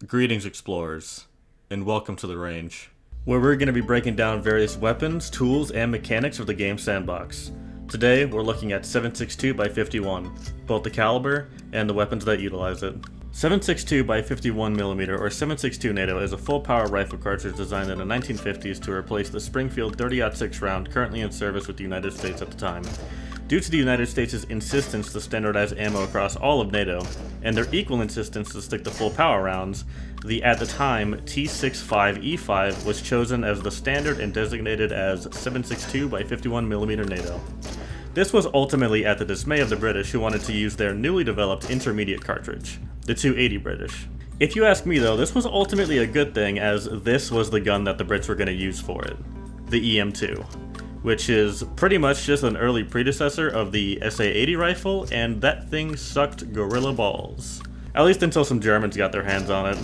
Greetings, explorers, and welcome to the range, where we're going to be breaking down various weapons, tools, and mechanics of the game sandbox. Today, we're looking at 7.62x51, both the caliber and the weapons that utilize it. 7.62x51mm or 7.62 NATO is a full-power rifle cartridge designed in the 1950s to replace the Springfield 30-06 round currently in service with the United States at the time. Due to the United States' insistence to standardize ammo across all of NATO, and their equal insistence to stick to full power rounds, the at the time T65E5 was chosen as the standard and designated as 7.62x51mm NATO. This was ultimately at the dismay of the British, who wanted to use their newly developed intermediate cartridge, the 280 British. If you ask me though, this was ultimately a good thing, as this was the gun that the Brits were going to use for it, the EM2. Which is pretty much just an early predecessor of the SA-80 rifle, and that thing sucked gorilla balls. At least until some Germans got their hands on it.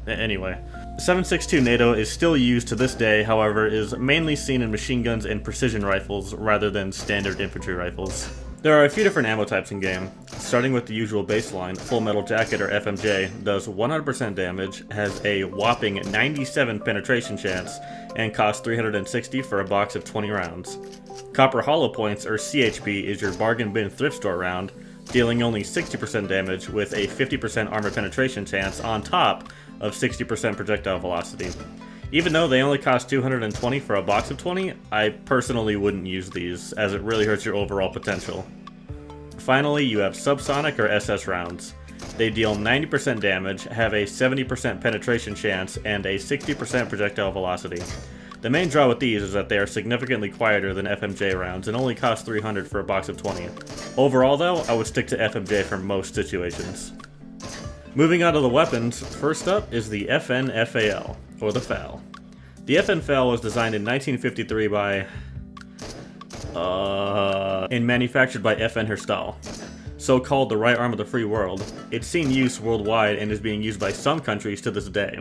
Anyway. 7.62 NATO is still used to this day, however, is mainly seen in machine guns and precision rifles rather than standard infantry rifles. There are a few different ammo types in game, starting with the usual baseline. Full Metal Jacket or FMJ does 100% damage, has a whopping 97 penetration chance, and costs $360 for a box of 20 rounds. Copper Hollow Points or CHP is your bargain bin thrift store round, dealing only 60% damage with a 50% armor penetration chance on top of 60% projectile velocity. Even though they only cost $220 for a box of 20, I personally wouldn't use these, as it really hurts your overall potential. Finally, you have subsonic or SS rounds. They deal 90% damage, have a 70% penetration chance, and a 60% projectile velocity. The main draw with these is that they are significantly quieter than FMJ rounds and only cost $300 for a box of 20. Overall though, I would stick to FMJ for most situations. Moving on to the weapons, first up is the FN FAL, or the FAL. The FN FAL was designed in 1953 and manufactured by FN Herstal. So called the right arm of the free world, it's seen use worldwide and is being used by some countries to this day.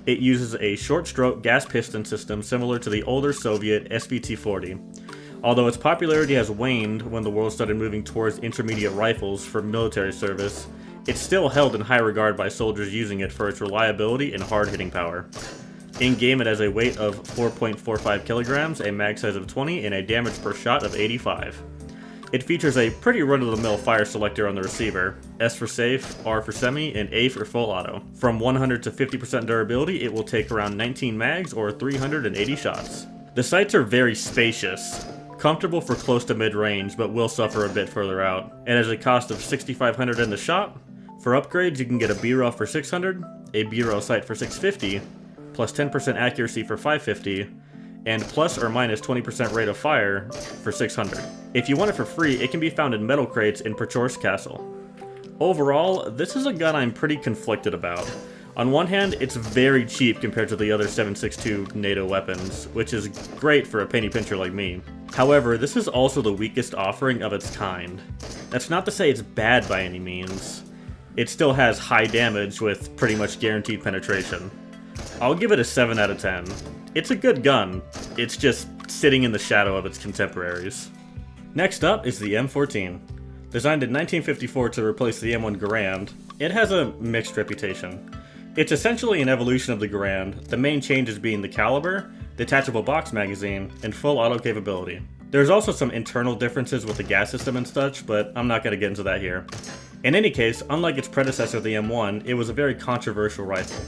It uses a short-stroke gas piston system similar to the older Soviet SVT-40. Although its popularity has waned when the world started moving towards intermediate rifles for military service, it's still held in high regard by soldiers using it for its reliability and hard-hitting power. In-game it has a weight of 4.45 kilograms, a mag size of 20, and a damage per shot of 85. It features a pretty run-of-the-mill fire selector on the receiver, S for safe, R for semi, and A for full auto. From 100 to 50% durability, it will take around 19 mags or 380 shots. The sights are very spacious, comfortable for close to mid-range, but will suffer a bit further out. It has a cost of $6,500 in the shop. For upgrades, you can get a B-Rail for $600, a B-Rail sight for $650, plus 10% accuracy for $550, and plus or minus 20% rate of fire for $600. If you want it for free, it can be found in metal crates in Prechorsk Castle. Overall, this is a gun I'm pretty conflicted about. On one hand, it's very cheap compared to the other 7.62 NATO weapons, which is great for a penny pincher like me. However, this is also the weakest offering of its kind. That's not to say it's bad by any means. It still has high damage with pretty much guaranteed penetration. I'll give it a 7 out of 10. It's a good gun, it's just sitting in the shadow of its contemporaries. Next up is the M14. Designed in 1954 to replace the M1 Garand, it has a mixed reputation. It's essentially an evolution of the Garand, the main changes being the caliber, detachable box magazine, and full auto capability. There's also some internal differences with the gas system and such, but I'm not going to get into that here. In any case, unlike its predecessor the M1, it was a very controversial rifle.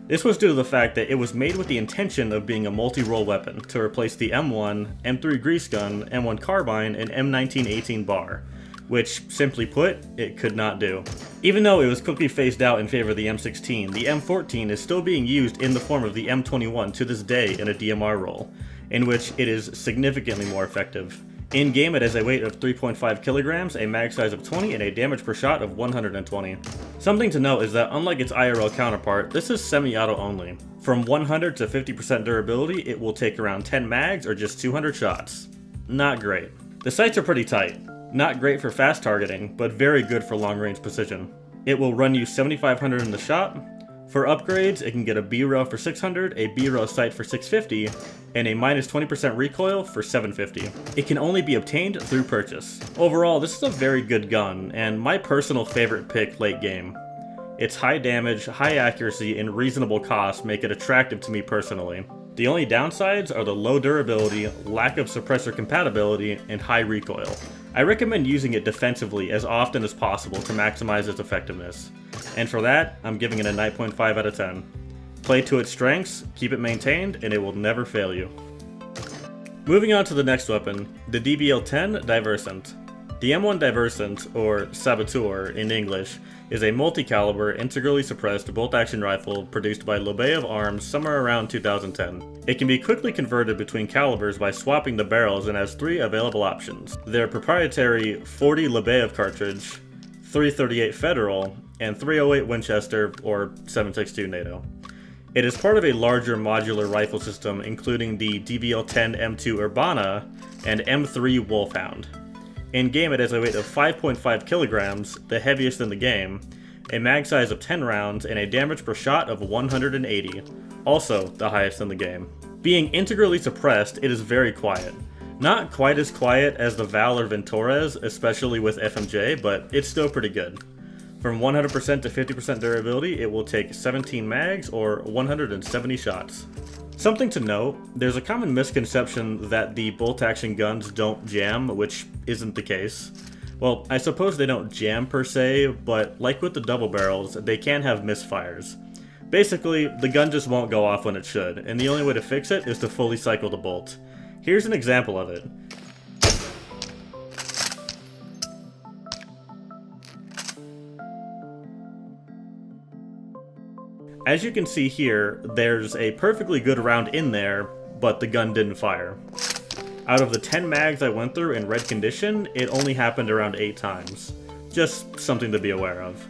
This was due to the fact that it was made with the intention of being a multi-role weapon to replace the M1, M3 grease gun, M1 carbine, and M1918 bar, which, simply put, it could not do. Even though it was quickly phased out in favor of the M16, the M14 is still being used in the form of the M21 to this day in a DMR role, in which it is significantly more effective. In-game it has a weight of 3.5 kilograms, a mag size of 20, and a damage per shot of 120. Something to note is that unlike its IRL counterpart, this is semi-auto only. From 100 to 50% durability, it will take around 10 mags or just 200 shots. Not great. The sights are pretty tight. Not great for fast targeting, but very good for long-range precision. It will run you $7,500 in the shop. For upgrades, it can get a B-Rail for $600, a B-Rail sight for $650, and a minus 20% recoil for $750. It can only be obtained through purchase. Overall, this is a very good gun, and my personal favorite pick late game. Its high damage, high accuracy, and reasonable cost make it attractive to me personally. The only downsides are the low durability, lack of suppressor compatibility, and high recoil. I recommend using it defensively as often as possible to maximize its effectiveness. And for that, I'm giving it a 9.5 out of 10. Play to its strengths, keep it maintained, and it will never fail you. Moving on to the next weapon, the DBL10 Diversant. The M1 Diversant, or Saboteur in English, is a multi-caliber, integrally suppressed bolt-action rifle produced by Lobeyev Arms somewhere around 2010. It can be quickly converted between calibers by swapping the barrels and has 3 available options: their proprietary 40 Lobeyev cartridge, 338 Federal, and 308 Winchester or 7.62 NATO. It is part of a larger modular rifle system including the DBL10 M2 Urbana and M3 Wolfhound. In game it has a weight of 5.5 kilograms, the heaviest in the game, a mag size of 10 rounds, and a damage per shot of 180, also the highest in the game. Being integrally suppressed, it is very quiet. Not quite as quiet as the Val or Ventores, especially with FMJ, but it's still pretty good. From 100% to 50% durability, it will take 17 mags or 170 shots. Something to note, there's a common misconception that the bolt-action guns don't jam, which isn't the case. Well, I suppose they don't jam per se, but like with the double barrels, they can have misfires. Basically, the gun just won't go off when it should, and the only way to fix it is to fully cycle the bolt. Here's an example of it. As you can see here, there's a perfectly good round in there, but the gun didn't fire. Out of the 10 mags I went through in red condition, it only happened around 8 times. Just something to be aware of.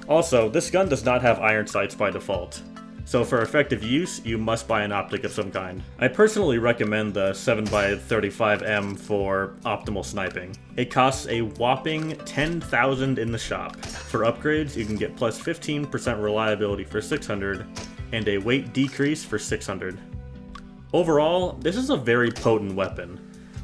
Also, this gun does not have iron sights by default, so for effective use, you must buy an optic of some kind. I personally recommend the 7x35M for optimal sniping. It costs a whopping 10,000 in the shop. For upgrades, you can get plus 15% reliability for 600, and a weight decrease for 600. Overall, this is a very potent weapon.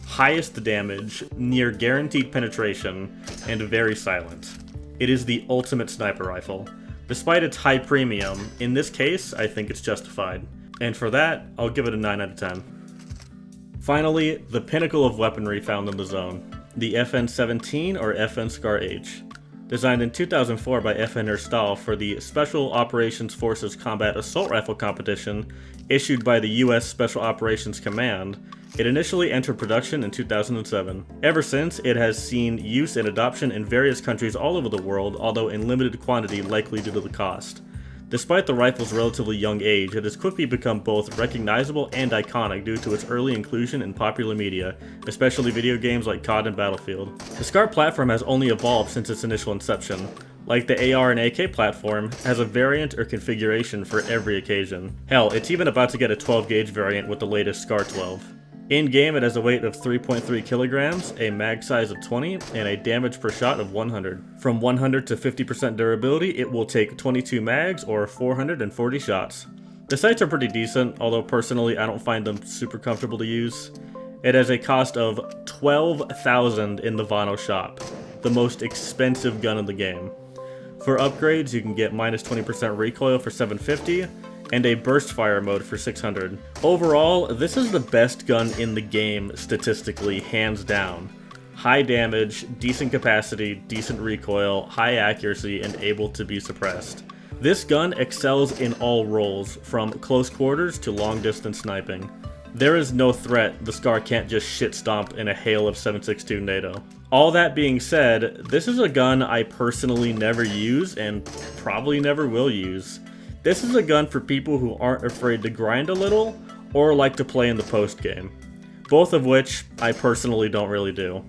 Highest damage, near guaranteed penetration, and very silent. It is the ultimate sniper rifle. Despite its high premium, in this case, I think it's justified. And for that, I'll give it a 9 out of 10. Finally, the pinnacle of weaponry found in the zone, the FN-17 or FN Scar H. Designed in 2004 by FN Herstal for the Special Operations Forces Combat Assault Rifle competition issued by the US Special Operations Command, it initially entered production in 2007. Ever since, it has seen use and adoption in various countries all over the world, although in limited quantity likely due to the cost. Despite the rifle's relatively young age, it has quickly become both recognizable and iconic due to its early inclusion in popular media, especially video games like COD and Battlefield. The SCAR platform has only evolved since its initial inception. Like the AR and AK platform, has a variant or configuration for every occasion. Hell, it's even about to get a 12 gauge variant with the latest SCAR 12. In-game, it has a weight of 3.3 kilograms, a mag size of 20, and a damage per shot of 100. From 100 to 50% durability, it will take 22 mags or 440 shots. The sights are pretty decent, although personally I don't find them super comfortable to use. It has a cost of 12,000 in the Vano shop, the most expensive gun in the game. For upgrades, you can get minus 20% recoil for 750, and a burst fire mode for 600. Overall, this is the best gun in the game statistically, hands down. High damage, decent capacity, decent recoil, high accuracy, and able to be suppressed. This gun excels in all roles, from close quarters to long distance sniping. There is no threat the SCAR can't just shit stomp in a hail of 7.62 NATO. All that being said, this is a gun I personally never use and probably never will use. This is a gun for people who aren't afraid to grind a little, or like to play in the post game. Both of which I personally don't really do.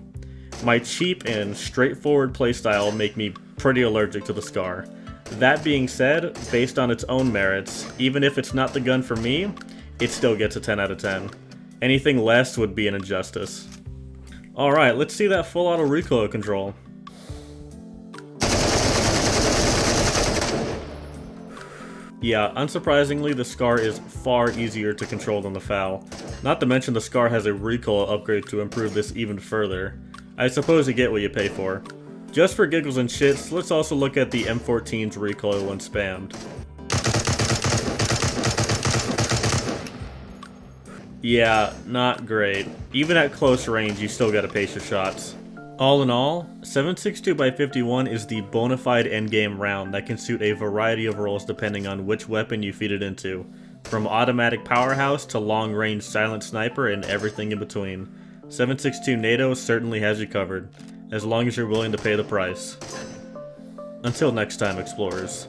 My cheap and straightforward playstyle make me pretty allergic to the SCAR. That being said, based on its own merits, even if it's not the gun for me, it still gets a 10 out of 10. Anything less would be an injustice. Alright, let's see that full auto recoil control. Yeah, unsurprisingly, the SCAR is far easier to control than the FAL. Not to mention the SCAR has a recoil upgrade to improve this even further. I suppose you get what you pay for. Just for giggles and shits, let's also look at the M14's recoil when spammed. Yeah, not great. Even at close range, you still gotta pace your shots. All in all, 7.62x51 is the bona fide endgame round that can suit a variety of roles depending on which weapon you feed it into, from automatic powerhouse to long-range silent sniper and everything in between. 7.62 NATO certainly has you covered, as long as you're willing to pay the price. Until next time, explorers.